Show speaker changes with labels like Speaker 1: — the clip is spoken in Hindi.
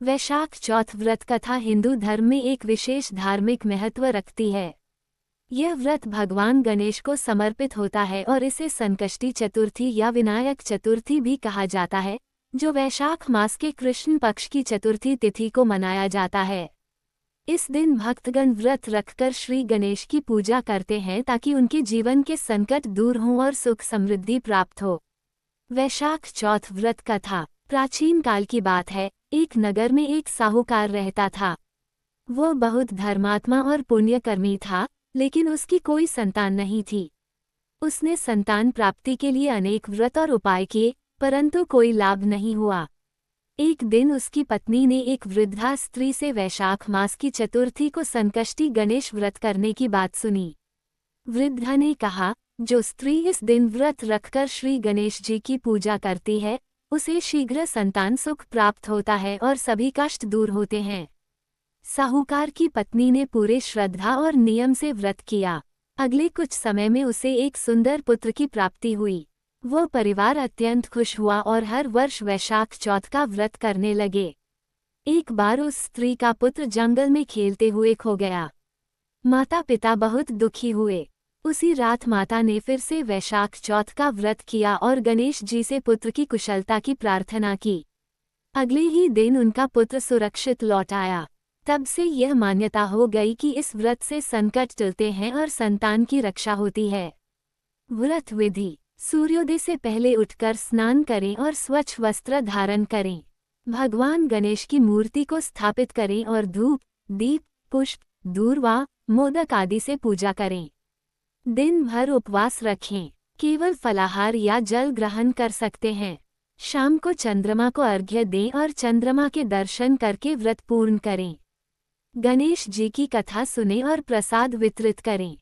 Speaker 1: वैशाख चौथ व्रत कथा हिंदू धर्म में एक विशेष धार्मिक महत्व रखती है। यह व्रत भगवान गणेश को समर्पित होता है और इसे संकष्टी चतुर्थी या विनायक चतुर्थी भी कहा जाता है, जो वैशाख मास के कृष्ण पक्ष की चतुर्थी तिथि को मनाया जाता है। इस दिन भक्तगण व्रत रखकर श्री गणेश की पूजा करते हैं ताकि उनके जीवन के संकट दूर हों और सुख समृद्धि प्राप्त हो। वैशाख चौथ व्रत कथा। प्राचीन काल की बात है, एक नगर में एक साहूकार रहता था। वह बहुत धर्मात्मा और पुण्यकर्मी था, लेकिन उसकी कोई संतान नहीं थी। उसने संतान प्राप्ति के लिए अनेक व्रत और उपाय किए, परंतु कोई लाभ नहीं हुआ। एक दिन उसकी पत्नी ने एक वृद्धा स्त्री से वैशाख मास की चतुर्थी को संकष्टी गणेश व्रत करने की बात सुनी। वृद्धा ने कहा, जो स्त्री इस दिन व्रत रखकर श्री गणेश जी की पूजा करती है, उसे शीघ्र संतान सुख प्राप्त होता है और सभी कष्ट दूर होते हैं। साहूकार की पत्नी ने पूरे श्रद्धा और नियम से व्रत किया। अगले कुछ समय में उसे एक सुंदर पुत्र की प्राप्ति हुई। वह परिवार अत्यंत खुश हुआ और हर वर्ष वैशाख चौथ का व्रत करने लगे। एक बार उस स्त्री का पुत्र जंगल में खेलते हुए खो गया। माता पिता बहुत दुखी हुए। उसी रात माता ने फिर से वैशाख चौथ का व्रत किया और गणेश जी से पुत्र की कुशलता की प्रार्थना की। अगले ही दिन उनका पुत्र सुरक्षित लौट आया। तब से यह मान्यता हो गई कि इस व्रत से संकट टलते हैं और संतान की रक्षा होती है। व्रत विधि। सूर्योदय से पहले उठकर स्नान करें और स्वच्छ वस्त्र धारण करें। भगवान गणेश की मूर्ति को स्थापित करें और धूप, दीप, पुष्प, दूर्वा, मोदक आदि से पूजा करें। दिन भर उपवास रखें। केवल फलाहार या जल ग्रहण कर सकते हैं। शाम को चंद्रमा को अर्घ्य दें और चंद्रमा के दर्शन करके व्रत पूर्ण करें। गणेश जी की कथा सुनें और प्रसाद वितरित करें।